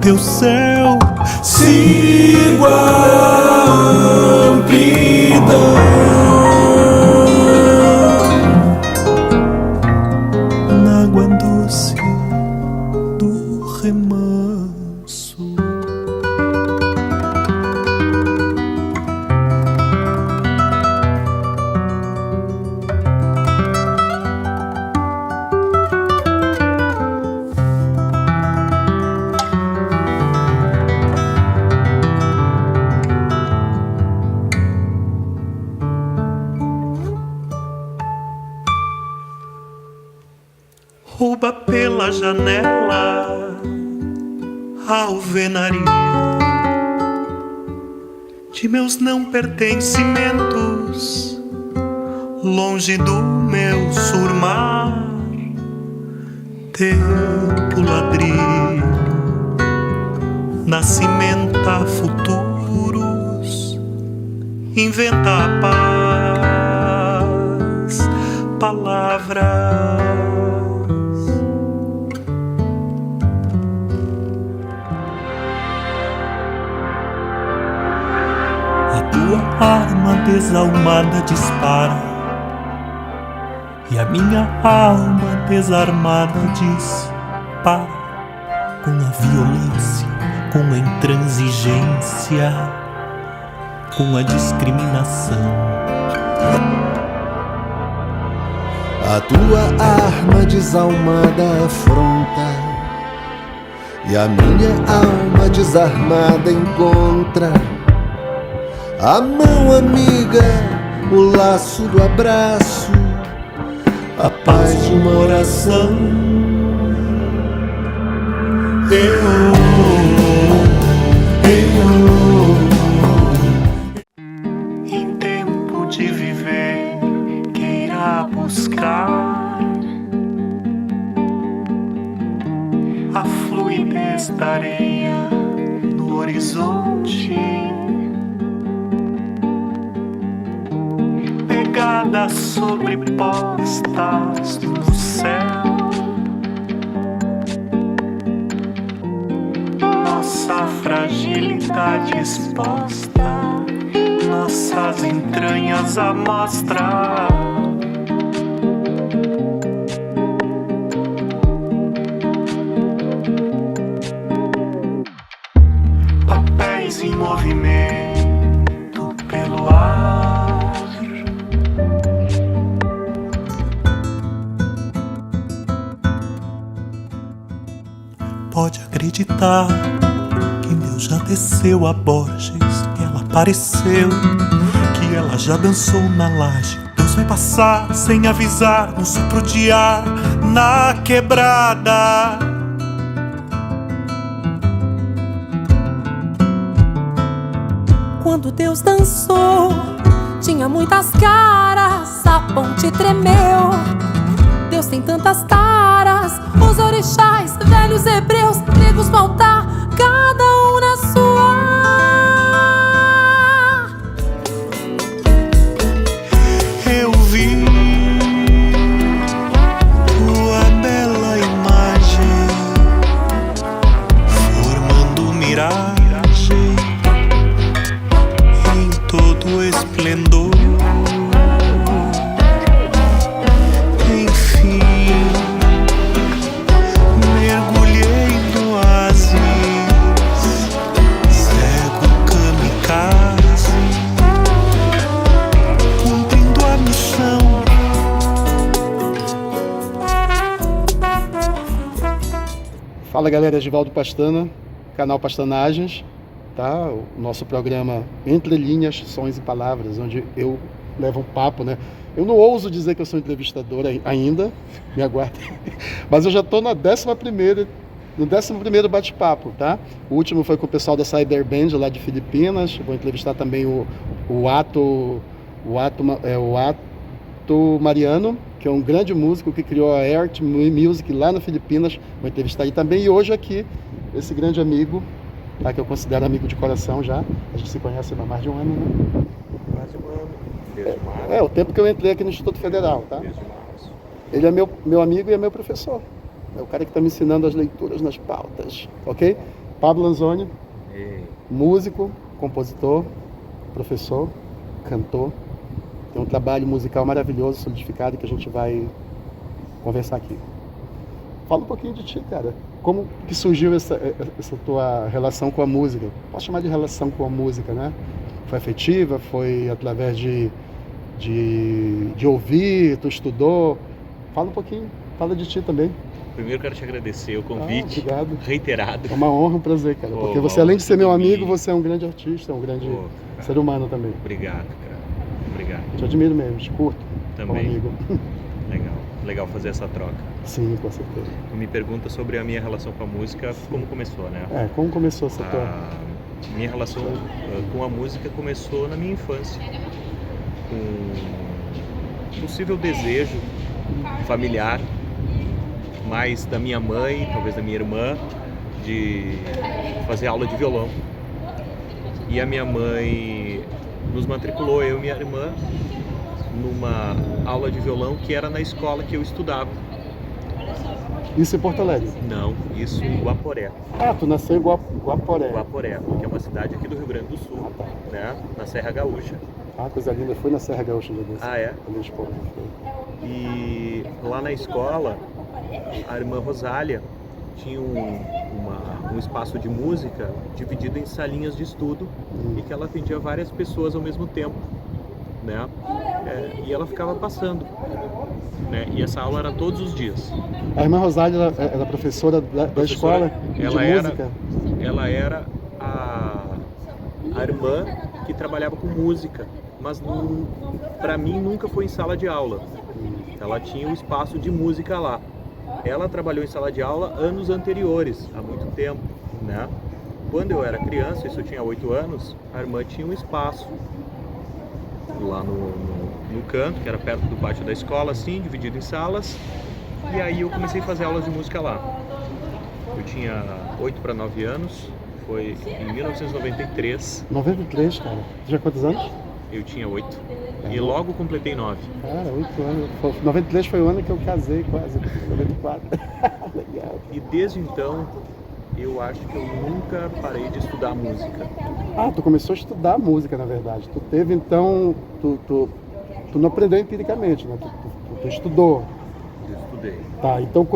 teu céu, sigo a amplidão. Na água doce do remanso. Rouba pela janela a alvenaria de meus não pertencimentos, longe do meu surmar, tempo ladrilho, nascimenta futuros, inventa a paz, palavras. Tua arma desalmada dispara e a minha alma desarmada dispara com a violência, com a intransigência, com a discriminação. A tua arma desalmada afronta e a minha alma desarmada encontra a mão amiga, o laço do abraço, a paz de uma oração. Em tempo de viver, queira buscar a fluidez da areia no horizonte, pegadas sobrepostas no céu. Nossa fragilidade exposta, nossas entranhas à mostra. Papéis em movimento pelo ar. Pode acreditar que Deus já desceu a Borges, que ela apareceu, que ela já dançou na laje. Deus vai passar sem avisar, no sopro de ar, na quebrada. Quando Deus dançou, tinha muitas caras, a ponte tremeu. Deus tem tantas taras, os orixás, velhos hebreus, gregos no altar, cada um na sua. Eu vi tua bela imagem formando miragem em todo o esplendor. Fala galera, Givaldo Pastana, canal Pastanagens, tá? O nosso programa Entre Linhas, Sons e Palavras, onde eu levo um papo, né? Eu não ouso dizer que eu sou entrevistador ainda, me aguardem, mas eu já estou no 11º bate-papo, tá? O último foi com o pessoal da Cyber Band lá de Filipinas. Vou entrevistar também o Ato Mariano, que é um grande músico que criou a Art Music lá na Filipinas. Vou entrevistar ele também. E hoje aqui, esse grande amigo, tá, que eu considero amigo de coração já. A gente se conhece há mais de um ano, né? Mais de um ano. Desde março. É, o tempo que eu entrei aqui no Instituto Federal, tá? Desde março. Ele é meu amigo e é meu professor. É o cara que está me ensinando as leituras nas pautas, ok? Pablo Lanzoni, Ei, músico, compositor, professor, cantor. Tem um trabalho musical maravilhoso, solidificado, que a gente vai conversar aqui. Fala um pouquinho de ti, cara. Como que surgiu essa tua relação com a música? Posso chamar de relação com a música, né? Foi afetiva? Foi através de ouvir? Tu estudou? Fala um pouquinho. Fala de ti também. primeiro quero te agradecer o convite Obrigado. reiterado. É uma honra, um prazer, cara. Pô, Porque você, uma além de ser meu honra pra amigo, mim. você é um grande artista, um grande Pô, cara, ser humano também. obrigado, cara. Obrigado. Te admiro mesmo, te curto como Também. amigo. Legal. Legal fazer essa troca. Sim, com certeza. Tu me pergunta sobre a minha relação com a música, como começou, né? Como começou essa tua... A minha relação com a música começou na minha infância, com um possível desejo familiar, mais da minha mãe, talvez da minha irmã, de fazer aula de violão. E a minha mãe nos matriculou, eu e minha irmã, numa aula de violão que era na escola que eu estudava. Isso em Porto Alegre? Não, isso em Guaporé. Ah, tu nasceu em Guaporé. Guaporé, que é uma cidade aqui do Rio Grande do Sul, tá. né? Na Serra Gaúcha. Ah, coisa linda. Fui na Serra Gaúcha um dia desse. Ah, é? Ali de Porto, foi. E lá na escola, a irmã Rosália tinha um espaço de música dividido em salinhas de estudo e que ela atendia várias pessoas ao mesmo tempo, né? E ela ficava passando, né? E essa aula era todos os dias. A irmã Rosália era professora da escola de música? Ela era a irmã que trabalhava com música, mas para mim nunca foi em sala de aula. Ela tinha um espaço de música lá. Ela trabalhou em sala de aula anos anteriores, há muito tempo, né? Quando eu era criança, isso eu tinha 8 anos, a irmã tinha um espaço lá no canto, que era perto do pátio da escola, assim, dividido em salas. E aí eu comecei a fazer aulas de música lá. Eu tinha 8 para 9 anos, foi em 1993. 93, cara. Tinha quantos anos? Eu tinha 8 e logo completei 9. Cara, 8 anos. 93 foi o ano que eu casei quase. 94. Legal. E desde então, eu acho que eu nunca parei de estudar música. Ah, tu começou a estudar música, na verdade. Tu teve, então... Tu não aprendeu empiricamente, né? Tu estudou. Eu estudei. Tá, então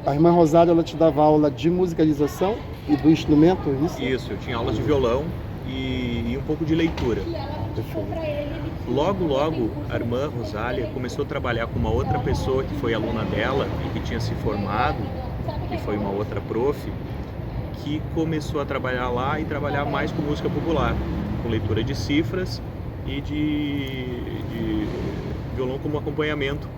a irmã Rosália, ela te dava aula de musicalização e do instrumento, isso? Isso, eu tinha aulas de violão e um pouco de leitura. Perfeito. Logo, a irmã Rosália começou a trabalhar com uma outra pessoa que foi aluna dela e que tinha se formado, que foi uma outra prof, que começou a trabalhar lá e trabalhar mais com música popular, com leitura de cifras e de violão como acompanhamento,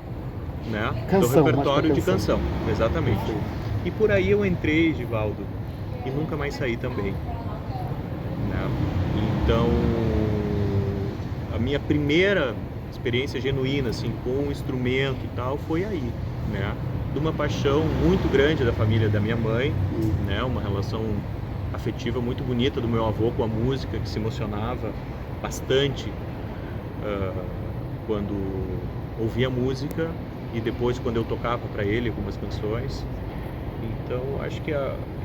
né? Canção, do repertório mais de pra canção, exatamente. Perfeito. E por aí eu entrei, Givaldo, e nunca mais saí também, né? Então, a minha primeira experiência genuína, assim, com o instrumento e tal, foi aí, né? De uma paixão muito grande da família da minha mãe, né? Uma relação afetiva muito bonita do meu avô com a música, que se emocionava bastante quando ouvia música e depois quando eu tocava para ele algumas canções. Então, acho que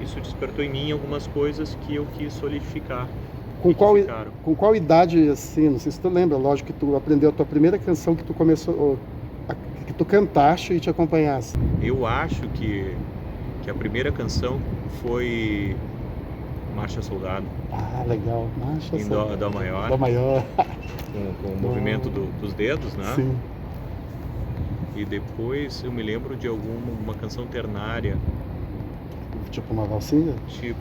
isso despertou em mim algumas coisas que eu quis solidificar. Com qual idade, assim, não sei se tu lembra, lógico que tu aprendeu a tua primeira canção que tu começou, que tu cantaste e te acompanhasse? Eu acho que a primeira canção foi Marcha Soldado. Ah, legal. Marcha em Soldado. Dó maior, Dó maior. com o movimento dos dedos, né? Sim. E depois eu me lembro de uma canção ternária, Tipo uma valsinha? tipo,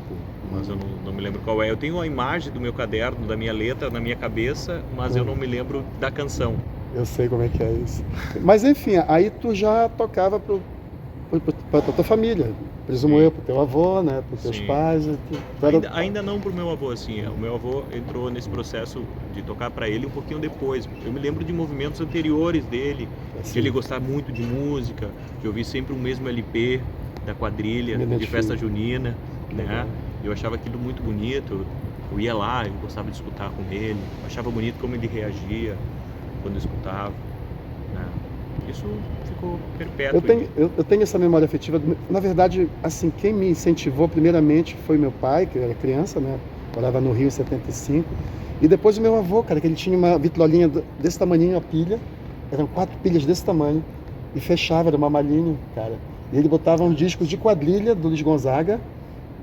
mas eu não me lembro qual é. Eu tenho a imagem do meu caderno, da minha letra na minha cabeça, mas eu não me lembro da canção. Eu sei como é que é isso. Mas enfim, aí tu já tocava pra tua família. Presumo Sim. eu, pro teu avô, né? Pros teus Sim. pais. Ainda não pro meu avô, assim. O meu avô entrou nesse processo de tocar para ele um pouquinho depois. Eu me lembro de movimentos anteriores dele, Assim. de ele gostar muito de música, de ouvir sempre o mesmo LP da quadrilha, Me de identifico. festa junina, né? Legal. Eu achava aquilo muito bonito. Eu ia lá, eu gostava de escutar com ele. Eu achava bonito como ele reagia quando eu escutava, né? isso ficou perpétuo. Eu tenho essa memória afetiva. Na verdade, assim, quem me incentivou primeiramente foi meu pai, que eu era criança, né? Morava no Rio em 75. E depois o meu avô, cara, que ele tinha uma vitrolinha desse tamanhinho, a pilha. Eram 4 pilhas desse tamanho. E fechava, era uma malinha, cara. E ele botava uns discos de quadrilha do Luiz Gonzaga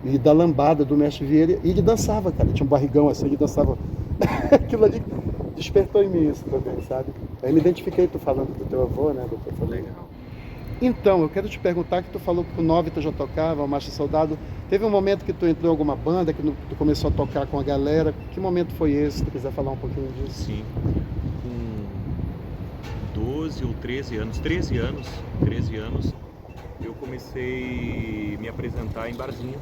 e da lambada do Mestre Vieira. E ele dançava, cara. Ele tinha um barrigão assim, ele dançava. Aquilo ali despertou em mim isso também, sabe? Aí me identifiquei tu falando do teu avô, né? Do teu avô. Legal. Então, eu quero te perguntar que tu falou que o 9 tu já tocava, o Marcha Soldado. Teve um momento que tu entrou em alguma banda, que tu começou a tocar com a galera. Que momento foi esse? Se tu quiser falar um pouquinho disso. Sim. Com 12 ou 13 anos, eu comecei a me apresentar em barzinho.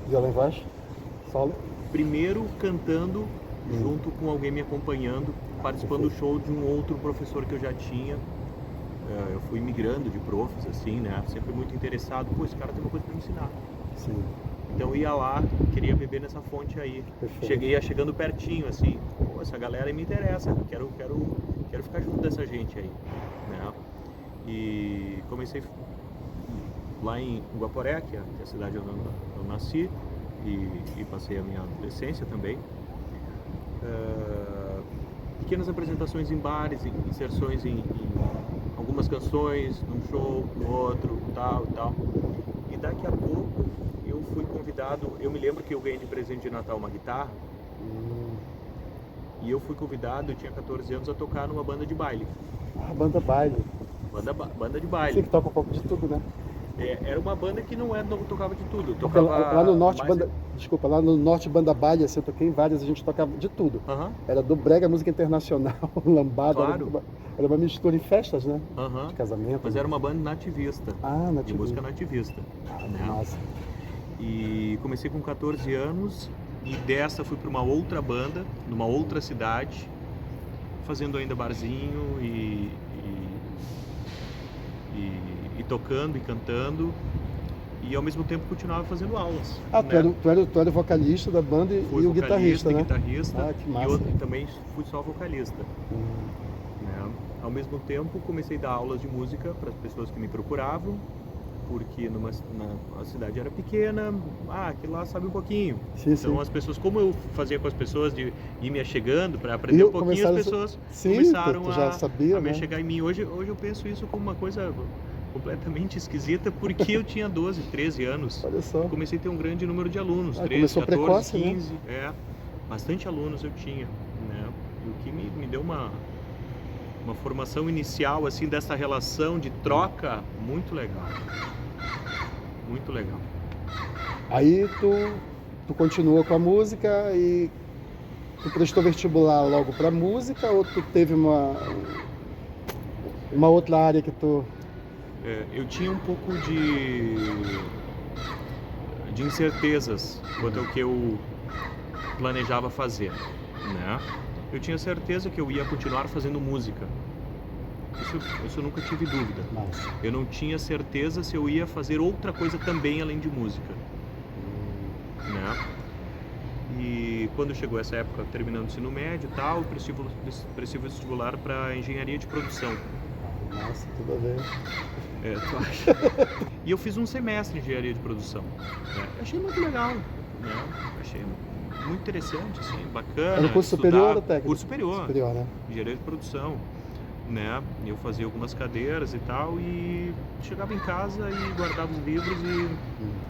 Violão e voz? Solo? Primeiro cantando junto com alguém me acompanhando, participando do show de um outro professor que eu já tinha. Eu fui migrando de profs, assim, né? Sempre muito interessado. Pô, esse cara tem uma coisa pra me ensinar. Sim. Então eu ia lá, queria beber nessa fonte aí. Perfeito. Chegando pertinho, assim. Pô, essa galera me interessa. Quero ficar junto dessa gente aí, né? E comecei lá em Guaporé, que é a cidade onde eu nasci, e passei a minha adolescência também. Pequenas apresentações em bares, inserções em algumas canções, num show, no outro, tal. E daqui a pouco eu fui convidado, eu me lembro que eu ganhei de presente de Natal uma guitarra, e eu fui convidado, eu tinha 14 anos, a tocar numa banda de baile. Ah, banda baile. Banda de baile. Sim, que toca um pouco de tudo, né? Era uma banda que não tocava de tudo. Porque Tocava lá no norte, mais... lá no norte, banda baile, assim, eu toquei em várias, a gente tocava de tudo. Aham. Era do brega, música internacional, lambada, Claro. era uma mistura em festas, né? Aham. De casamento. Mas né? era uma banda nativista. Ah, De nativista. música nativista. Ah, né? massa. E comecei com 14 anos e dessa fui para uma outra banda, numa outra cidade, fazendo ainda barzinho e tocando e cantando, e ao mesmo tempo continuava fazendo aulas. Ah, né? tu era o vocalista da banda e Fui o guitarrista, né? guitarrista, Ah, que e massa. também fui só vocalista. Né? Ao mesmo tempo comecei a dar aulas de música para as pessoas que me procuravam, porque a cidade era pequena, aquilo lá sabe um pouquinho. Sim, Então sim. as pessoas, como eu fazia com as pessoas de ir me achegando para aprender um pouquinho, as pessoas Sim, começaram tu já sabia, a me né? chegar em mim. Hoje eu penso isso como uma coisa completamente esquisita, porque eu tinha 12, 13 anos. Olha só. Comecei a ter um grande número de alunos, 13, começou 14, precoce, 15, bastante alunos eu tinha, né? E o que me deu uma formação inicial, assim, dessa relação de troca muito legal. Muito legal. Aí tu continuou com a música e tu prestou vestibular logo pra música ou tu teve uma outra área que tu... Eu tinha um pouco de incertezas quanto ao que eu planejava fazer, né? Eu tinha certeza que eu ia continuar fazendo música. Isso eu nunca tive dúvida. Massa. Eu não tinha certeza se eu ia fazer outra coisa também além de música, né? E quando chegou essa época, terminando o ensino médio e tal, prestei vestibular para engenharia de produção. Massa, tudo a ver. Tu acha? E eu fiz um semestre de engenharia de produção. Né? Achei muito legal, né? Achei muito interessante, assim, bacana. Era curso superior ou técnico? Curso superior. Superior, né? Engenharia de produção, né? Eu fazia algumas cadeiras e tal, e chegava em casa e guardava os livros e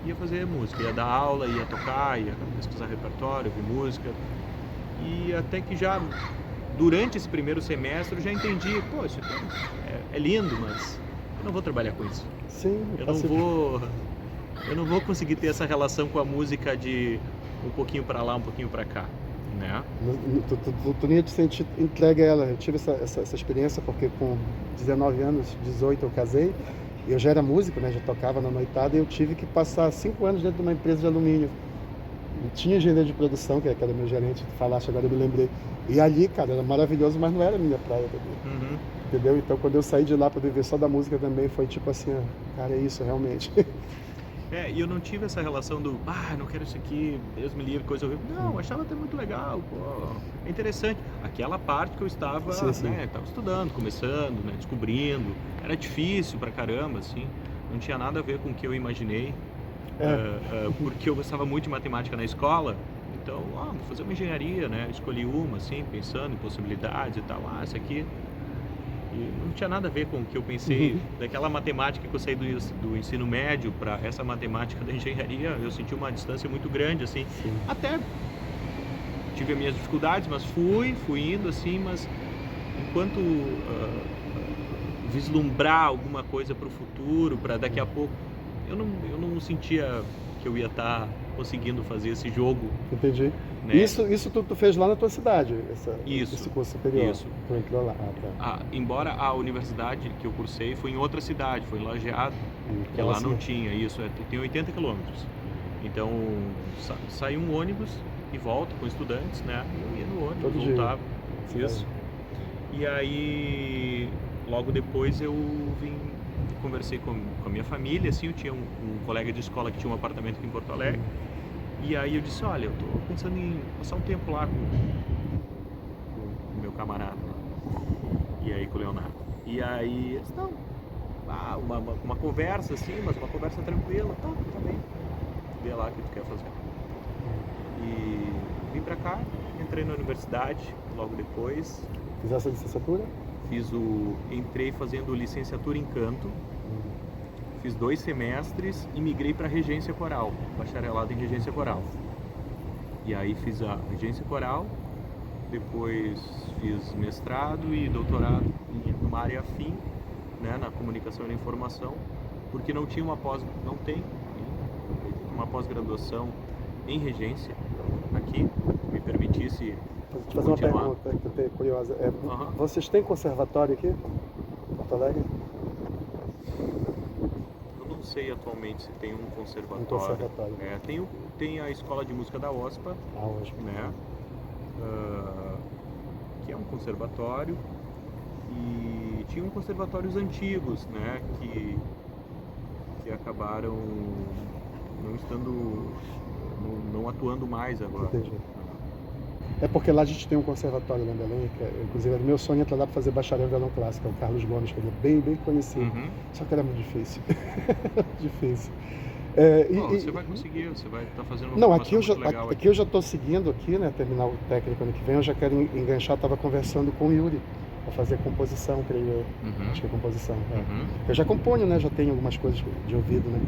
ia fazer música. Ia dar aula, ia tocar, ia pesquisar repertório, ouvir música. E até que já, durante esse primeiro semestre, eu já entendi, pô, isso aqui é lindo, mas eu não vou trabalhar com isso. Sim, Eu não vou conseguir ter essa relação com a música de um pouquinho pra lá, um pouquinho pra cá, né? Tu nem te sente entregue a ela. Eu tive essa experiência porque com 19 anos, 18 eu casei. Eu já era músico, né? Já tocava na noitada e eu tive que passar 5 anos dentro de uma empresa de alumínio. E tinha engenheiro de produção, que era meu gerente, tu falaste, agora eu me lembrei. E ali, cara, era maravilhoso, mas não era a minha praia também. Uhum. Entendeu? Então quando eu saí de lá para viver só da música também foi tipo assim, cara, é isso realmente. E eu não tive essa relação do, não quero isso aqui, Deus me livre, coisa horrível. Não, achava até muito legal, é interessante. Aquela parte que eu estava, Sim. né, estava estudando, começando, né, descobrindo. Era difícil pra caramba, assim. Não tinha nada a ver com o que eu imaginei. Porque eu gostava muito de matemática na escola. Então, vou fazer uma engenharia, né? Escolhi uma, assim, pensando em possibilidades e tal. Essa aqui. E não tinha nada a ver com o que eu pensei. Daquela matemática que eu saí do ensino médio para essa matemática da engenharia, eu senti uma distância muito grande, assim. Sim. Até tive as minhas dificuldades, mas fui indo, assim, mas enquanto vislumbrar alguma coisa para o futuro, para daqui a pouco, eu não sentia que eu ia estar conseguindo fazer esse jogo. Entendi. Né? Isso tu fez lá na tua cidade, Isso, esse curso superior? isso. Tu entrou lá, Embora a universidade que eu cursei foi em outra cidade, foi em Lajeado, que lá não tinha isso, tem 80 quilômetros. Então, sai um ônibus e volta com estudantes, né? Eu ia no ônibus, Todo dia. voltava. Sim. Isso. E aí, logo depois eu conversei com a minha família, assim, eu tinha um colega de escola que tinha um apartamento aqui em Porto Alegre. E aí eu disse, olha, eu tô pensando em passar um tempo lá com o meu camarada, e aí com o Leonardo. E aí eu disse, não, uma conversa assim, mas uma conversa tranquila, tá bem, vê lá o que tu quer fazer. E vim pra cá, entrei na universidade logo depois. Fizesse a licenciatura? Entrei fazendo licenciatura em canto. Fiz 2 semestres e migrei para regência coral, bacharelado em regência coral. E aí fiz a regência coral, depois fiz mestrado e doutorado numa área afim, né, na comunicação e na informação, porque não tem uma pós-graduação em regência aqui, que me permitisse Vou te fazer continuar. uma pergunta que eu tenho curiosa. Vocês têm conservatório aqui, em Porto Alegre? Não sei atualmente se tem um conservatório. Tem a Escola de Música da OSPA, né? Que é um conservatório, e tinham conservatórios antigos, né? Que acabaram não atuando mais agora. Entendi. É porque lá a gente tem um conservatório lá em Belém, inclusive era meu sonho entrar lá para fazer bacharel em violão clássico, o Carlos Gomes, que ele é bem conhecido. Só que era muito difícil. Difícil. Você vai conseguir, você vai estar fazendo uma Não, formação muito legal aqui eu já estou seguindo aqui, né, terminar o técnico ano que vem, eu já quero enganchar, estava conversando com o Yuri para fazer composição, creio eu. Acho que é composição. Eu já componho, né, já tenho algumas coisas de ouvido, né.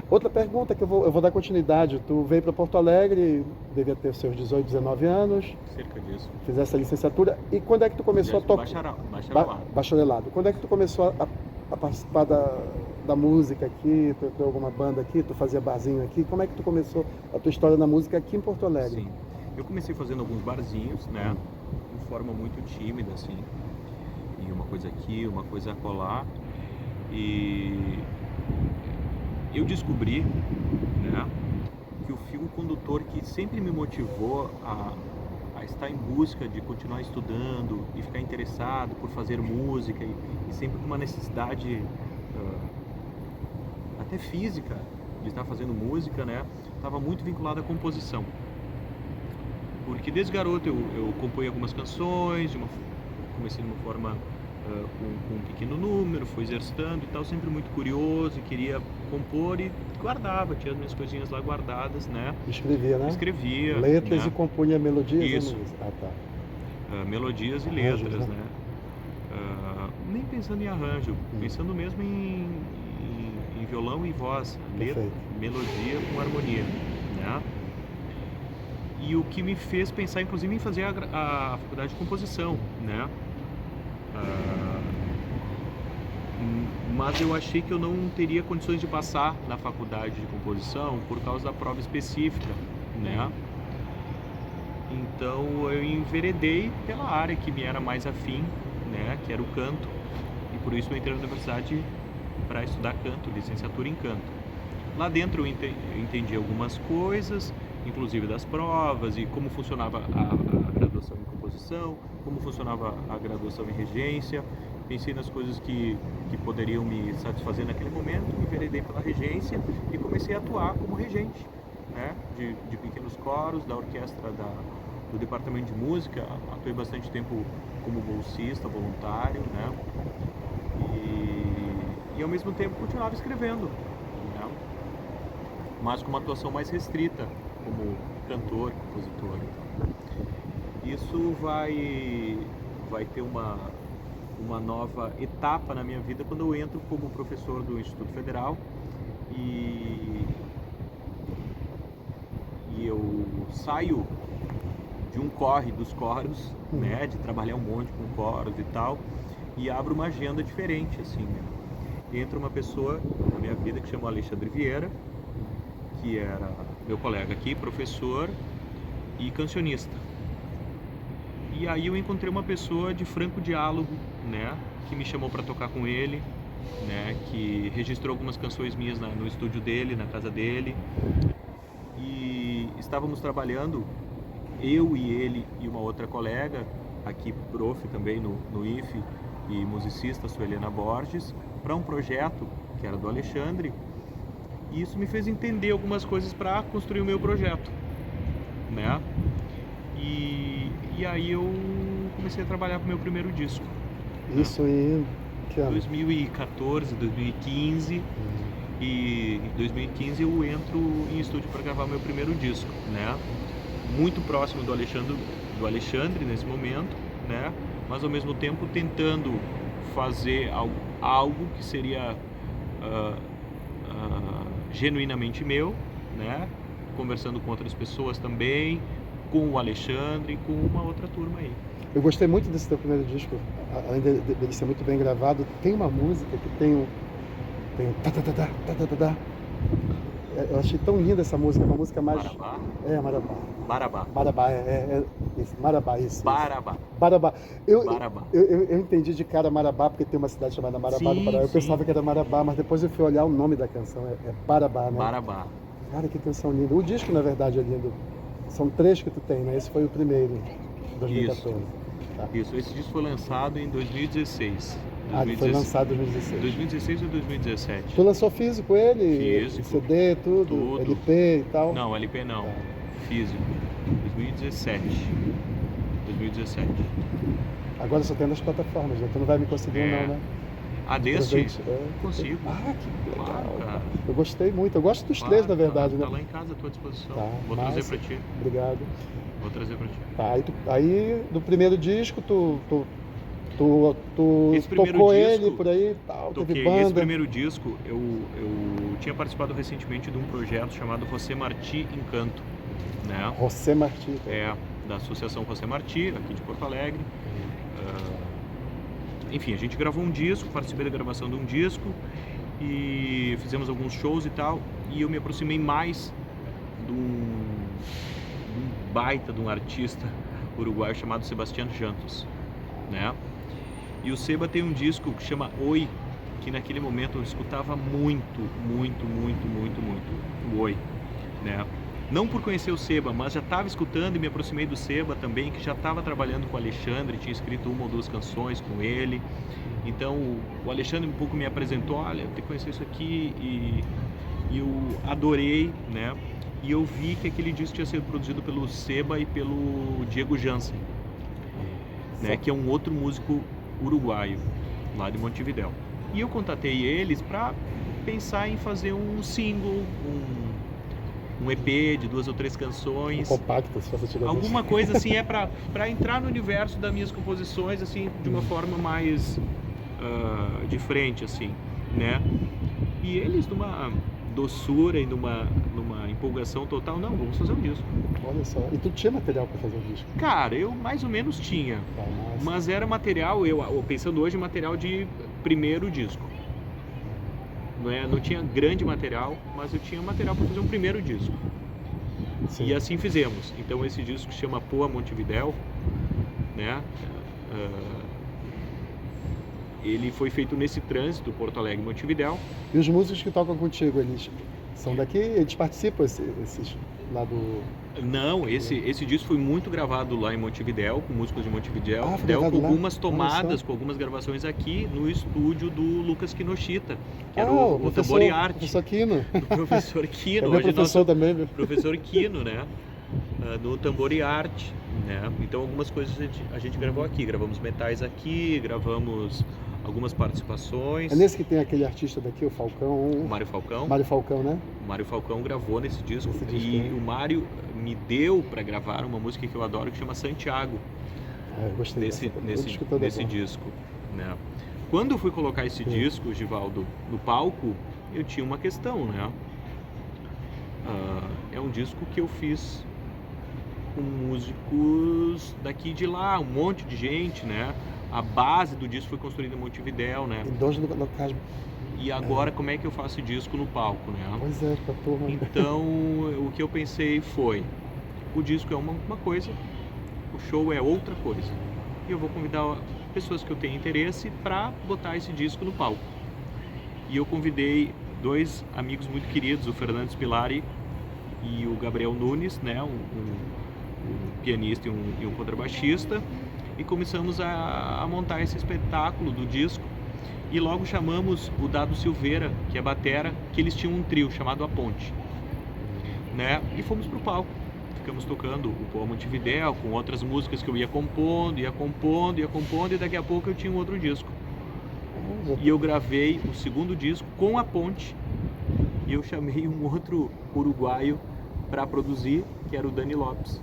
Outra pergunta que eu vou dar continuidade, tu veio para Porto Alegre, devia ter seus 18, 19 anos. Cerca disso. Fizesse a licenciatura, e quando é que tu começou a tocar? Bacharelado. Quando é que tu começou a participar da música aqui? Tu entrou alguma banda aqui? Tu fazia barzinho aqui? Como é que tu começou a tua história na música aqui em Porto Alegre? Sim. Eu comecei fazendo alguns barzinhos, né? De forma muito tímida, assim. E uma coisa aqui, uma coisa acolá. E eu descobri, né, que o fio condutor que sempre me motivou a estar em busca de continuar estudando e ficar interessado por fazer música e sempre com uma necessidade até física de estar fazendo música, né, estava muito vinculado à composição. Porque desde garoto eu componho algumas canções, comecei de uma forma com um pequeno número, fui exercitando e tal, sempre muito curioso e queria compor e guardava, tinha as minhas coisinhas lá guardadas, né? Escrevia, né? Escrevia. Letras, né? E compunha melodias? Isso. Tá. Melodias e Arranjos, letras, né? Nem pensando em arranjo, pensando mesmo em violão e voz, letra, melodia com harmonia, né? E o que me fez pensar, inclusive, em fazer a faculdade de composição, né? Mas eu achei que eu não teria condições de passar na faculdade de composição por causa da prova específica, né? Então eu enveredei pela área que me era mais afim, né? Que era o canto, e por isso eu entrei na universidade para estudar canto, licenciatura em canto. Lá dentro eu entendi algumas coisas, inclusive das provas e como funcionava a graduação em composição, como funcionava a graduação em regência, pensei nas coisas que poderiam me satisfazer naquele momento, me enveredei pela regência e comecei a atuar como regente, né, de pequenos coros, da orquestra do departamento de música. Atuei bastante tempo como bolsista, voluntário, né, e ao mesmo tempo continuava escrevendo, né, mas com uma atuação mais restrita como cantor, compositor. Isso vai ter uma nova etapa na minha vida quando eu entro como professor do Instituto Federal e eu saio de um corre dos coros, né, de trabalhar um monte com coros e tal, e abro uma agenda diferente, assim, né? Entra uma pessoa na minha vida que chama Alexandre Vieira, que era meu colega aqui, professor e cancionista. E aí eu encontrei uma pessoa de franco diálogo, né, que me chamou para tocar com ele, né, que registrou algumas canções minhas no estúdio dele, na casa dele. E estávamos trabalhando, eu e ele e uma outra colega, aqui prof também no IFE e musicista, Suelena Borges, para um projeto que era do Alexandre. E isso me fez entender algumas coisas para construir o meu projeto, né? E aí eu comecei a trabalhar com o meu primeiro disco. Isso em que ano? 2014, 2015. E em 2015 eu entro em estúdio para gravar meu primeiro disco, né? Muito próximo do Alexandre nesse momento, né? Mas ao mesmo tempo tentando fazer algo que seria genuinamente meu, né? Conversando com outras pessoas também, com o Alexandre, com uma outra turma aí. Eu gostei muito desse teu primeiro disco, além dele ser muito bem gravado. Tem uma música que tem um ta-ta-ta-ta. Eu achei tão linda essa música, uma música mais... Marabá? É, Marabá. Barabá. Marabá, isso. Marabá, isso. Barabá. Marabá. Barabá. Eu entendi de cara Marabá, porque tem uma cidade chamada Marabá Sim, do Pará. Eu sim. pensava que era Marabá, mas depois eu fui olhar o nome da canção, é Barabá, né? Barabá. Cara, que canção linda. O disco, na verdade, é lindo. São 3 que tu tem, né? Esse foi o primeiro, 2014. Tá. Isso, esse disco foi lançado em 2016. Ele foi lançado em 2016. 2016 ou 2017? Tu lançou físico ele? Físico. CD, tudo? LP e tal? Não, LP não. Físico. 2017. Agora só tem nas plataformas, né? Tu não vai me conseguir não, né? Deste? É. Consigo. Que legal. Claro, cara. Eu gostei muito. Eu gosto dos 3, na verdade, tá né? lá em casa à tua disposição. Tá, Vou massa. trazer pra ti. Obrigado. Vou trazer pra ti. Tá, aí do primeiro disco, tu Esse primeiro tocou disco, ele por aí e tal, teve Toquei. banda. Esse primeiro disco, eu tinha participado recentemente de um projeto chamado José Martí Encanto, né? José Martí. Da Associação José Martí, aqui de Porto Alegre. Enfim, a gente gravou um disco, participei da gravação de um disco e fizemos alguns shows e tal, e eu me aproximei mais de um baita de um artista uruguaio chamado Sebastián Jantos, né? E o Seba tem um disco que chama Oi, que naquele momento eu escutava muito o Oi, né? Não por conhecer o Seba, mas já estava escutando e me aproximei do Seba também, que já estava trabalhando com o Alexandre, tinha escrito 1 ou 2 canções com ele. Então o Alexandre um pouco me apresentou, olha, eu tenho que conhecer isso aqui, e eu adorei, né? E eu vi que aquele disco tinha sido produzido pelo Seba e pelo Diego Jansen, né? Que é um outro músico uruguaio, lá de Montevidéu. E eu contatei eles para pensar em fazer um single, um EP de 2 ou 3 canções, compacto, se você tiver alguma coisa assim, para entrar no universo das minhas composições assim de uma forma mais de frente, assim, né? E eles numa doçura e numa empolgação total, não, vamos fazer um disco. Olha só, e tu tinha material para fazer um disco? Cara, eu mais ou menos tinha, mas era material, eu pensando hoje, material de primeiro disco. Não tinha grande material, mas eu tinha material para fazer um primeiro disco. Sim. E assim fizemos. Então esse disco se chama Poa Montevidéu, né? Ele foi feito nesse trânsito, Porto Alegre-Montevidéu. E os músicos que tocam contigo, eles são daqui? Eles participam, esses lá do... Não, esse disco foi muito gravado lá em Montevidéu, com músicos de Montevidéu, foi gravado com lá? algumas Olha tomadas, só. com algumas gravações aqui no estúdio do Lucas Kinoshita, que era o o professor, Tambor e Arte, professor Kino. do professor É Kino, meu hoje professor nosso também, viu? professor Kino, né? No Tambor e Arte, né? Então algumas coisas a gente gravou aqui, gravamos metais aqui, gravamos algumas participações. É nesse que tem aquele artista daqui, o Falcão. O Mário Falcão. Mário Falcão, né? O Mário Falcão gravou nesse disco, Esse e o Mário me deu para gravar uma música que eu adoro que chama Santiago, Eu gostei nesse disco, né? Quando eu fui colocar esse disco, Givaldo, no palco, eu tinha uma questão, né? É um disco que eu fiz com músicos daqui e de lá, um monte de gente, né? A base do disco foi construída em Montevidéu, né? Em dois locais. E agora como é que eu faço disco no palco, né? Pois é, pra turma. Então o que eu pensei foi, o disco é uma coisa, o show é outra coisa. E eu vou convidar pessoas que eu tenho interesse para botar esse disco no palco. E eu convidei dois amigos muito queridos, o Fernando Spilari e o Gabriel Nunes, né? Um pianista e um contrabaixista. E começamos a montar esse espetáculo do disco. E logo chamamos o Dado Silveira, que é batera, que eles tinham um trio chamado A Ponte, né? E fomos pro palco. Ficamos tocando o Poa Montevidéu com outras músicas que eu ia compondo, e daqui a pouco eu tinha um outro disco. E eu gravei o segundo disco com A Ponte, e eu chamei um outro uruguaio para produzir, que era o Dani Lopes.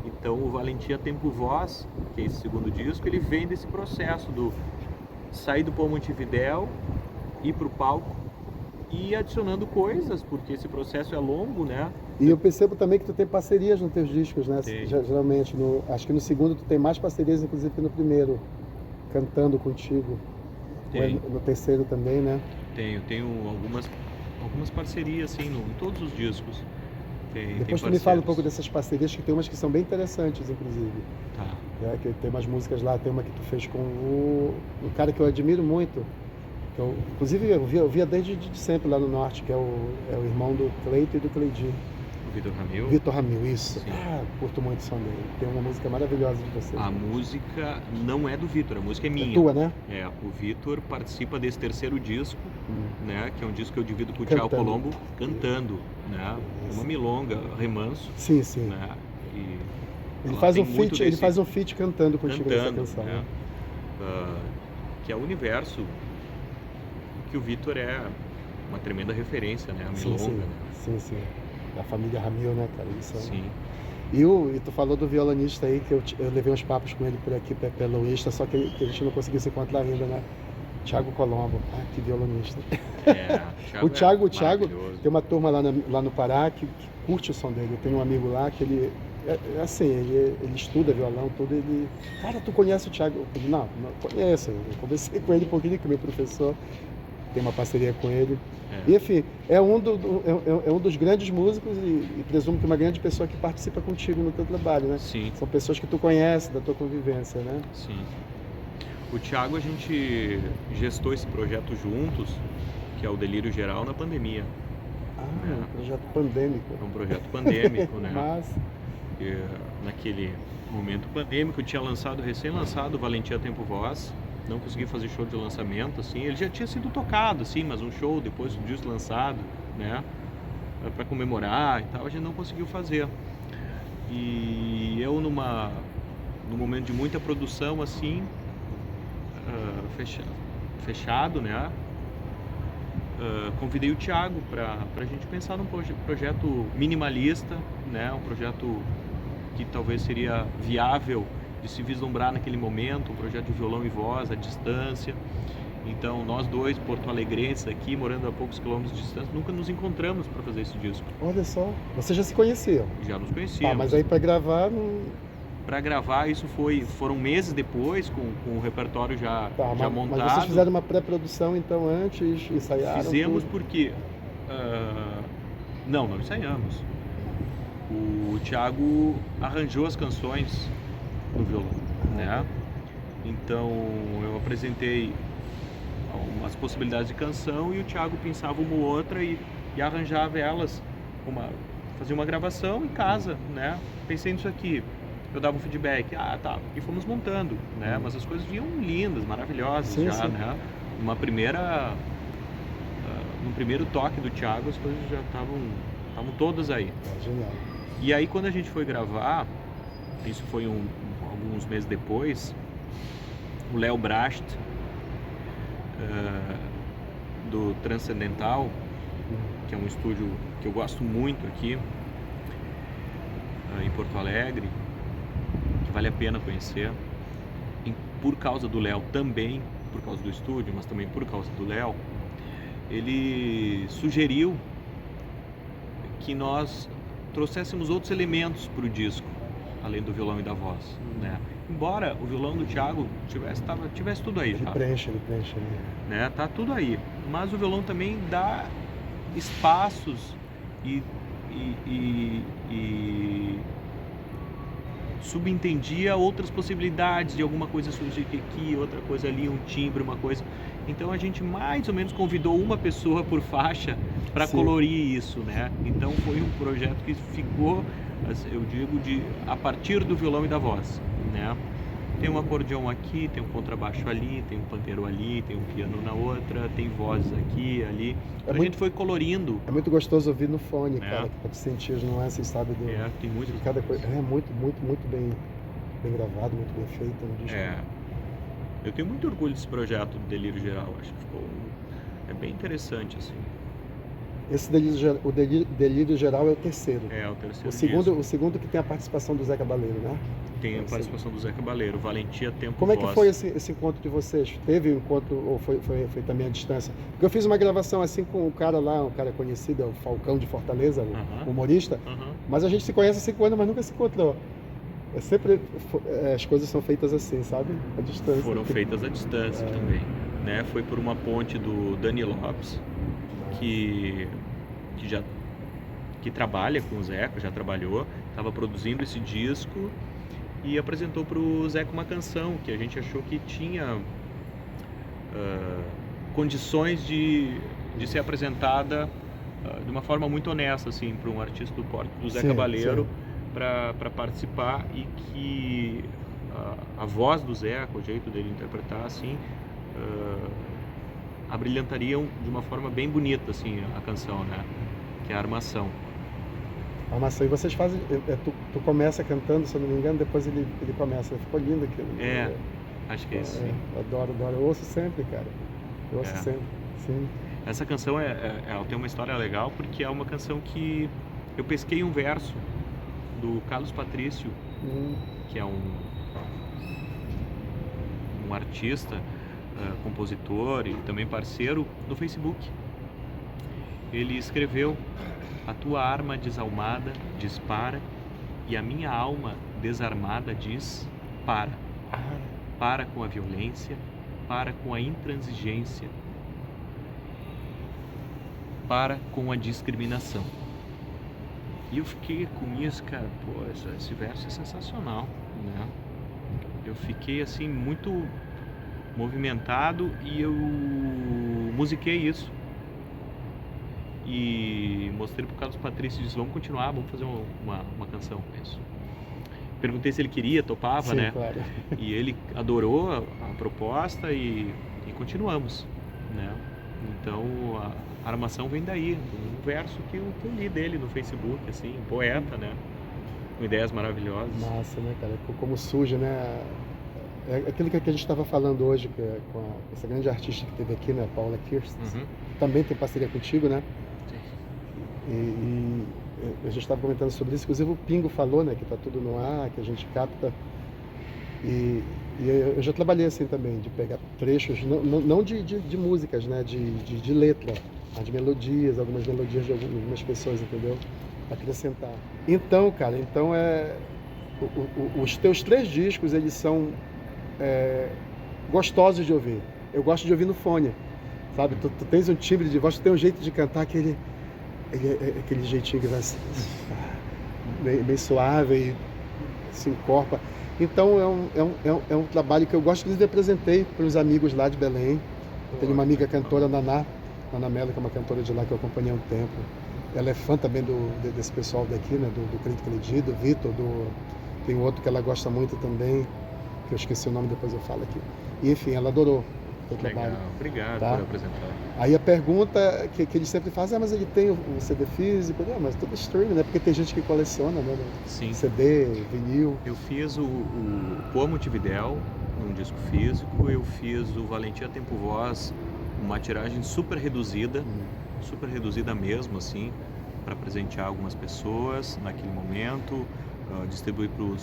Então o Valentia Tempo Voz, que é esse segundo disco, ele vem desse processo do sair do Poa Montevidéu, ir pro palco e adicionando coisas, porque esse processo é longo, né? E eu percebo também que tu tem parcerias nos teus discos, né? Tem. Geralmente, acho que no segundo tu tem mais parcerias, inclusive, que no primeiro, cantando contigo. Tem. No terceiro também, né? Tenho algumas parcerias, assim, em todos os discos. Depois tu me fala um pouco dessas parcerias, que tem umas que são bem interessantes, inclusive. Tá. Que tem umas músicas lá, tem uma que tu fez com o cara que eu admiro muito. Inclusive eu via desde sempre lá no Norte, que é o irmão do Cleito e do Cleidi. O Vitor Ramil. Vitor Ramil, isso. Sim. Curto muito o som dele. Tem uma música maravilhosa de você. A música não é do Vitor, a música é minha. É tua, né? O Vitor participa desse terceiro disco, né? Que é um disco que eu divido com o Cantando. Thiago Colombo, cantando, né? Uma milonga, remanso, Sim. né? E Ele ela faz tem um muito feat, ele desse- faz um feat cantando contigo nessa cantando, canção. né? Que é o universo que o Vitor é uma tremenda referência, né? A milonga, né? Sim. Da família Ramil, né, cara? Isso é... Sim. E tu falou do violonista aí, que eu levei uns papos com ele por aqui, pela Uista, só que a gente não conseguiu se encontrar ainda, né? Thiago Colombo, que violonista. O Thiago maravilhoso. tem uma turma lá no Pará que curte o som dele. Eu tenho um amigo lá que ele, ele estuda violão, tudo. Ele, cara, tu conhece o Thiago? Eu falei, não conheço. Eu conversei com ele um pouquinho, que é meu professor, tem uma parceria com ele. E, enfim, é um dos grandes músicos e presumo que uma grande pessoa que participa contigo no teu trabalho, né? Sim. São pessoas que tu conhece, da tua convivência, né? Sim. O Thiago, a gente gestou esse projeto juntos, que é o Delírio Geral, na pandemia. Um projeto pandêmico. É um projeto pandêmico, né? Mas, E, naquele momento pandêmico, eu tinha recém-lançado o Valentia Tempo Voz. Não consegui fazer show de lançamento, assim. Ele já tinha sido tocado, assim, mas um show depois do disco lançado, né? Para comemorar e tal, a gente não conseguiu fazer. E eu num momento de muita produção, assim, fechado, né? Convidei o Thiago para a gente pensar num projeto minimalista, né? Um projeto que talvez seria viável de se vislumbrar naquele momento, um projeto de violão e voz à distância. Então nós dois, porto-alegrenses aqui, morando a poucos quilômetros de distância, nunca nos encontramos para fazer esse disco. olha só, vocês já se conheciam. Já nos conhecíamos. Mas aí para gravar não... Para gravar isso foram meses depois, com o repertório já montado. Mas vocês fizeram uma pré-produção então antes, ensaiaram? Fizemos tudo? porque... não ensaiamos. O Thiago arranjou as canções no violão, né? Então eu apresentei as possibilidades de canção e o Thiago pensava uma ou outra e arranjava elas fazia uma gravação em casa, né? Pensei nisso aqui, eu dava um feedback, tá, e fomos montando, né? Mas as coisas vinham lindas, maravilhosas Sim, já, sim. né? No primeiro toque do Thiago, as coisas já estavam todas aí. Genial. E aí quando a gente foi gravar, isso foi alguns meses depois, o Léo Bracht, do Transcendental, que é um estúdio que eu gosto muito aqui em Porto Alegre, que vale a pena conhecer, por causa do Léo também, por causa do estúdio, mas também por causa do Léo, ele sugeriu que nós trouxéssemos outros elementos para o disco, além do violão e da voz, né? Embora o violão do Thiago tivesse tudo aí Ele já, preenche ali. né? Tá tudo aí, mas o violão também dá espaços e subentendia outras possibilidades de alguma coisa surgir aqui, outra coisa ali, um timbre, uma coisa. Então a gente mais ou menos convidou uma pessoa por faixa para colorir isso, né? Então foi um projeto que ficou, eu digo, a partir do violão e da voz, né? Tem um acordeão aqui, tem um contrabaixo ali, tem um pandeiro ali, tem um piano na outra, tem vozes aqui, ali. Então a gente foi colorindo. É muito gostoso ouvir no fone, cara, pra te sentir as nuances, sabe? Tem muito. Cada coisa. É muito bem gravado, muito bem feito no disco. Eu tenho muito orgulho desse projeto do Delírio Geral, acho que ficou. É bem interessante, assim. Esse Delírio Geral é o terceiro. É o terceiro. O segundo que tem a participação do Zé Cabaleiro, né? Tem a participação do Zé Cabaleiro, Valentia Tempo Como é que Voz. foi esse encontro de vocês? Teve um encontro ou foi também à distância? Porque eu fiz uma gravação assim com um cara lá, um cara conhecido, o Falcão de Fortaleza, o humorista, mas a gente se conhece há 5 anos, mas nunca se encontrou. É sempre, as coisas são feitas assim, sabe? À distância. Foram feitas à distância também, né? Foi por uma ponte do Dani Lopes, que trabalha com o Zeco, já trabalhou, estava produzindo esse disco e apresentou para o Zeco uma canção que a gente achou que tinha condições de ser apresentada de uma forma muito honesta, assim, para um artista do porte do Zé Cabaleiro para participar, e que a voz do Zeco, o jeito dele interpretar, assim, abrilhantariam de uma forma bem bonita, assim, a canção, né? Que é a Armação. E vocês fazem, tu começa cantando, se eu não me engano, depois ele começa. Ficou lindo aquilo. Acho que é isso. Adoro. Eu ouço sempre, cara. Eu ouço sempre. Sim. Essa canção ela tem uma história legal, porque é uma canção que eu pesquei um verso do Carlos Patrício, que é um artista, compositor e também parceiro no Facebook. Ele escreveu: a tua arma desalmada dispara, e a minha alma desarmada diz: para. Para com a violência, para com a intransigência, para com a discriminação. E eu fiquei com isso, cara, esse verso é sensacional, né? Eu fiquei assim muito movimentado e eu musiquei isso. E mostrei pro Carlos Patrício e disse: vamos continuar, vamos fazer uma canção com isso. Perguntei se ele queria, topava, sim, né? Claro. E ele adorou a proposta e continuamos, né? Então a armação vem daí, um verso que eu li dele no Facebook, assim, poeta, né? Com ideias maravilhosas. Massa, né, cara? Como surge, né? É aquilo que a gente estava falando hoje com essa grande artista que teve aqui, né? Paula Kirsten. Também tem parceria contigo, né? E a gente estava comentando sobre isso, inclusive o Pingo falou, né, que está tudo no ar, que a gente capta, e eu já trabalhei assim também, de pegar trechos, não de músicas, né, de letra, mas de melodias, algumas melodias de algumas pessoas, entendeu? Acrescentar. Então, cara, os teus 3 discos, eles são gostosos de ouvir. Eu gosto de ouvir no fone, sabe? Tu tens um timbre de voz, tu tem um jeito de cantar aquele jeitinho que vai bem suave e se encorpa. Então é um trabalho que eu gosto. Inclusive apresentei para os amigos lá de Belém. Tenho uma amiga cantora, Naná Mello, que é uma cantora de lá que eu acompanhei há um tempo. ela é fã também desse pessoal daqui, né? Do Crente Acredito, do Vitor, tem outro que ela gosta muito também, que eu esqueci o nome, depois eu falo aqui. E, enfim, ela adorou o teu trabalho. Obrigado Tá? por apresentar. Aí a pergunta que eles sempre fazem, mas ele tem o CD físico? Não, mas tudo streaming, né? Porque tem gente que coleciona, né? Sim. CD, vinil. Eu fiz o Poa Montevidéu, um disco físico, eu fiz o Valentia Tempo Voz, uma tiragem super reduzida mesmo, assim, para presentear algumas pessoas naquele momento, distribuir para o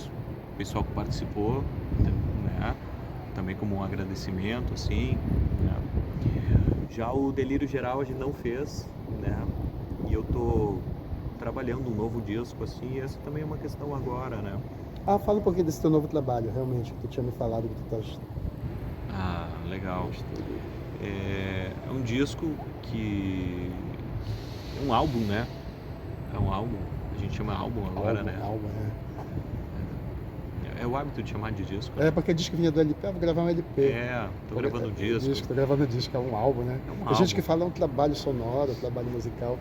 pessoal que participou, né? Também como um agradecimento, assim, né? Já o Delírio Geral a gente não fez, né? E eu tô trabalhando um novo disco, assim, e essa também é uma questão agora, né? Fala um pouquinho desse teu novo trabalho, realmente, que tu tinha me falado que tu estás... Legal. É um disco que... é um álbum, né? É um álbum, a gente chama álbum agora, né? Álbum, É o hábito de chamar de disco. Porque diz que vinha do LP, vou gravar um LP. Tô gravando um disco. Tô gravando um disco, é um álbum, né? É um Tem álbum. gente que fala um trabalho sonoro, um trabalho musical.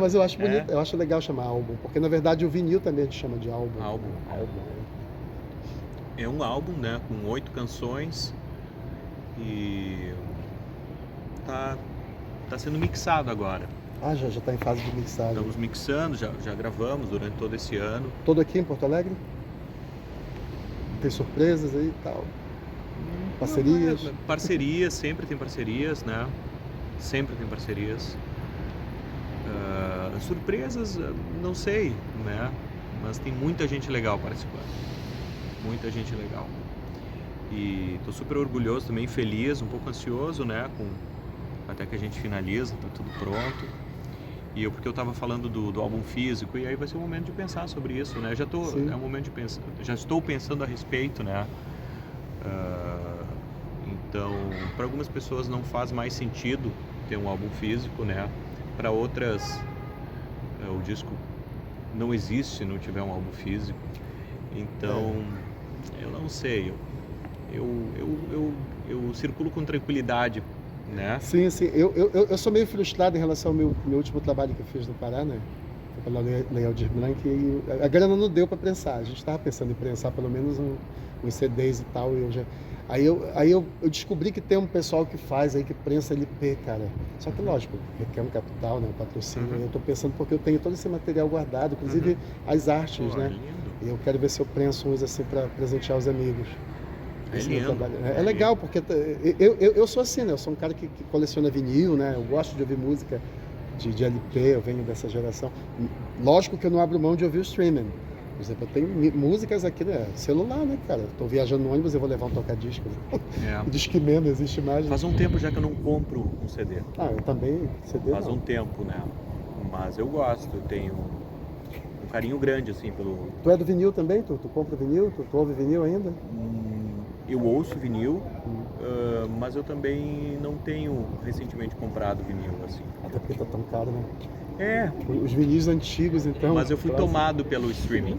Mas eu acho bonito, eu acho legal chamar álbum, porque na verdade o vinil também a gente chama de álbum. Álbum. É um álbum, né? Com 8 canções e tá sendo mixado agora. Já tá em fase de mixagem. Estamos mixando, já gravamos durante todo esse ano. Todo aqui em Porto Alegre? Tem surpresas aí e tal? Parcerias? Parcerias, sempre tem parcerias, né? Sempre tem parcerias. Surpresas, não sei, né? Mas tem muita gente legal participando. Muita gente legal. E tô super orgulhoso também, feliz, um pouco ansioso, né? Até que a gente finaliza, tá tudo pronto. Porque eu tava falando do álbum físico, e aí vai ser o momento de pensar sobre isso, né? É o momento de pensar, já estou pensando a respeito, né? Então, para algumas pessoas não faz mais sentido ter um álbum físico, né? Para outras, o disco não existe se não tiver um álbum físico. Então, eu não sei, eu circulo com tranquilidade, né? Sim. Eu sou meio frustrado em relação ao meu último trabalho que eu fiz no Pará, né? Foi pela Lei Aldir Blanc, e a grana não deu para prensar. A gente estava pensando em prensar pelo menos uns CDs e tal. Aí eu descobri que tem um pessoal que faz aí, que prensa LP, cara. Só que lógico, requer um capital, né? Um patrocínio. Eu tô pensando porque eu tenho todo esse material guardado, inclusive as artes, né? Lindo. E eu quero ver se eu prenso uns assim para presentear os amigos. Lindo. É legal, porque eu sou assim, né? Eu sou um cara que coleciona vinil, né? Eu gosto de ouvir música de LP, eu venho dessa geração. Lógico que eu não abro mão de ouvir o streaming. Por exemplo, eu tenho músicas aqui, né? Celular, né, cara? Tô viajando no ônibus, eu vou levar um toca-disco. Discman não existe mais. Faz um tempo já que eu não compro um CD. Eu também, CD Faz não. um tempo, né? Mas eu gosto, eu tenho um carinho grande, assim, pelo... Tu é do vinil também? Tu compra vinil? Tu ouve vinil ainda? Eu ouço vinil, mas eu também não tenho recentemente comprado vinil, assim. Até porque tá tão caro, né? Os vinis antigos, então... Mas eu fui tomado pelo streaming.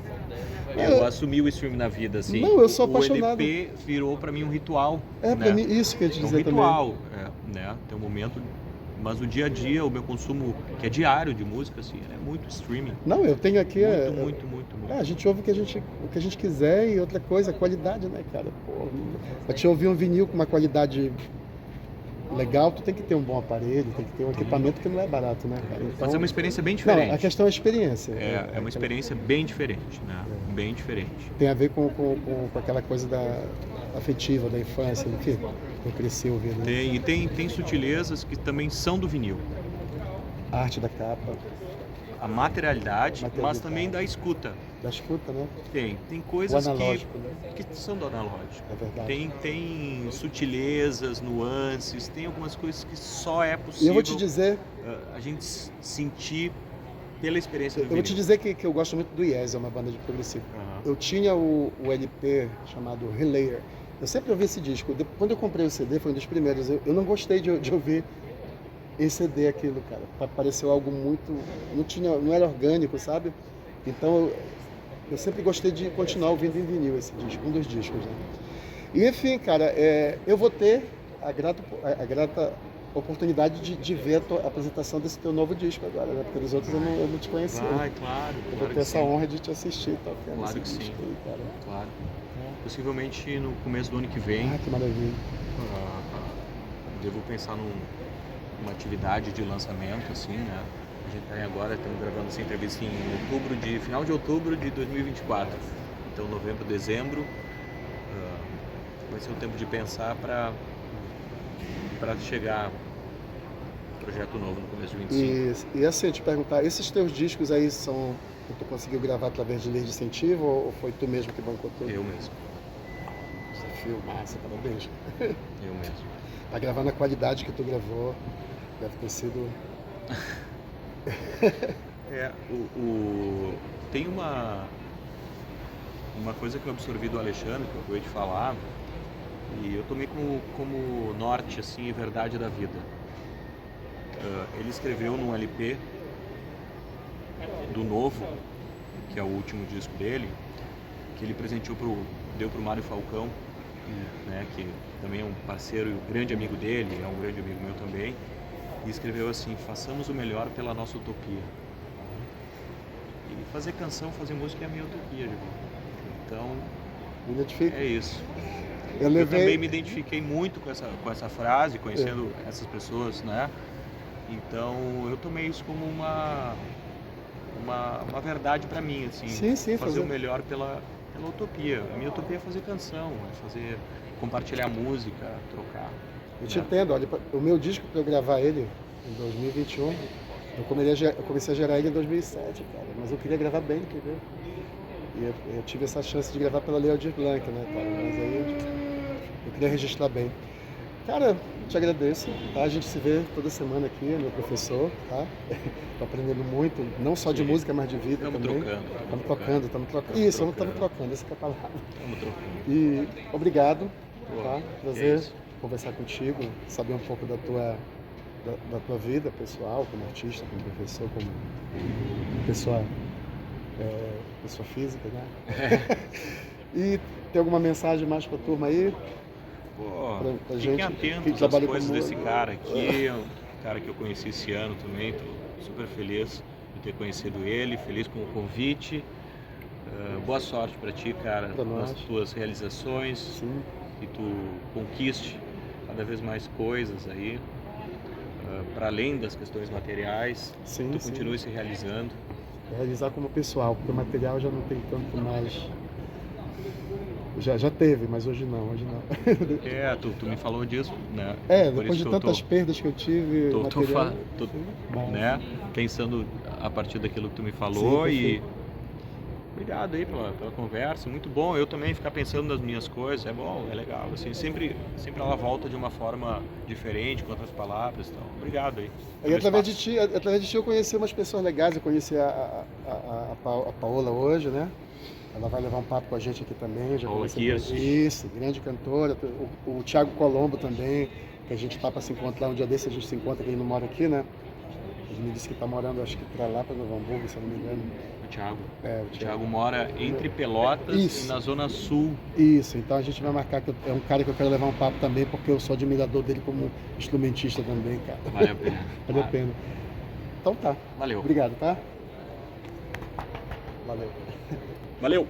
Eu assumi o streaming na vida, assim. Não, eu sou apaixonado. O LP virou pra mim um ritual. Pra né? mim, isso que eu ia te É um dizer ritual, né? Tem um momento... Mas o dia a dia, o meu consumo, que é diário de música, assim, é muito streaming. Não, eu tenho aqui... Muito. A gente ouve o que a gente quiser, e outra coisa, a qualidade, né, cara? Pô, pra te ouvir um vinil com uma qualidade legal, tu tem que ter um bom aparelho, tem que ter um equipamento que não é barato, né, cara? Então, mas é uma experiência bem diferente. Não, a questão é a experiência. É uma experiência bem diferente, né? Bem diferente. Tem a ver com aquela coisa afetiva, da infância, do que eu cresci ouvindo. Né? Tem sutilezas que também são do vinil. A arte da capa. A materialidade, mas também da escuta. Da escuta, né? Tem coisas que são do analógico. É verdade. Tem sutilezas, nuances, tem algumas coisas que só é possível. E eu vou te dizer... a gente sentir pela experiência do vinil. Eu vou te dizer que eu gosto muito do Yes, é uma banda de progressivo. Eu tinha o LP chamado Relayer. Eu sempre ouvi esse disco. Quando eu comprei o CD, foi um dos primeiros. Eu não gostei de ouvir esse CD, aquilo, cara. Pareceu algo muito... Não era orgânico, sabe? Então, eu sempre gostei de continuar ouvindo em vinil esse disco, um dos discos, né? E, enfim, cara, eu vou ter a grata oportunidade de ver a tua apresentação desse teu novo disco agora, né? Porque dos outros eu não te conhecia. Vai, claro. Eu vou Claro ter que essa sim. honra de te assistir tocando Claro esse que disco sim. aí, cara. Claro. Possivelmente no começo do ano que vem, Ah, que maravilha. devo pensar numa atividade de lançamento, assim, né? A gente tá agora, estamos gravando essa entrevista em final de outubro de 2024. Então, novembro, dezembro, vai ser o tempo de pensar para chegar projeto novo no começo de 25. E assim, te perguntar, esses teus discos aí são que tu conseguiu gravar através de lei de incentivo ou foi tu mesmo que bancou tudo? Eu mesmo. Desafio massa, parabéns. Eu mesmo. Pra gravar na qualidade que tu gravou, deve ter sido... Tem uma coisa que eu absorvi do Alexandre, que eu acabei de falar, e eu tomei como norte, assim, e verdade da vida. Ele escreveu num LP do Novo, que é o último disco dele, que ele deu pro Mário Falcão, né, que também é um parceiro e grande amigo dele, é um grande amigo meu também, e escreveu assim: façamos o melhor pela nossa utopia. E fazer canção, fazer música é a minha utopia, Giovanni. Então, Me identifico. é isso. Eu Eu levei... também me identifiquei muito com essa frase, conhecendo essas pessoas, né? Então, eu tomei isso como uma verdade para mim, assim. Sim, fazer o melhor pela utopia. A minha utopia é fazer canção, compartilhar música, trocar. Eu te entendo, olha, o meu disco para eu gravar ele em 2021, eu comecei a gerar ele em 2007, cara, mas eu queria gravar bem, entendeu? E eu tive essa chance de gravar pela Lei Aldir Blanc, né, cara, mas aí eu queria registrar bem. Cara, te agradeço, tá? A gente se vê toda semana aqui, é meu professor, tá? Tô aprendendo muito, não só de música, mas de vida também. Estamos trocando. Isso, estamos trocando, essa que é a palavra. Estamos trocando. E obrigado, tá? Prazer isso. conversar contigo, saber um pouco da tua vida pessoal, como artista, como professor, como pessoa física, né? E tem alguma mensagem mais pra turma aí? Pô, pra fiquem gente atentos que às trabalha coisas com desse música. cara aqui, um cara que eu conheci esse ano também, tô super feliz de ter conhecido ele, feliz com o convite. Boa sorte pra ti, cara, Pra nós. nas tuas realizações, Sim, que tu conquiste cada vez mais coisas aí, para além das questões materiais, sim, tu sim. continue se realizando. Realizar como pessoal, porque o material já não tem tanto mais. Já teve, mas hoje não. Tu me falou disso, né? Por Depois isso de que eu tantas perdas que eu tive, material... né? Pensando a partir daquilo que tu me falou. Sim, e perfeito. obrigado aí pela conversa, muito bom. Eu também ficar pensando nas minhas coisas, é bom, é legal. Assim, sempre ela volta de uma forma diferente, com outras palavras, então. Obrigado aí. E através de ti eu conheci umas pessoas legais. Eu conheci a Paola hoje, né? Ela vai levar um papo com a gente aqui também. Já Paola conversei com Kirst. isso, grande cantora. O Thiago Colombo também, que a gente tá para se encontrar um dia desse, a gente se encontra, que ele não mora aqui, né? Ele me disse que tá morando, acho que para lá, para Novo Hamburgo, se eu não me engano. O Thiago. O Thiago mora entre Pelotas Isso. e na Zona Sul. Isso, então a gente vai marcar, que é um cara que eu quero levar um papo também, porque eu sou admirador dele como instrumentista também, cara. Vale a pena. Vale a pena. Então tá. Valeu. Obrigado, tá? Valeu. Valeu.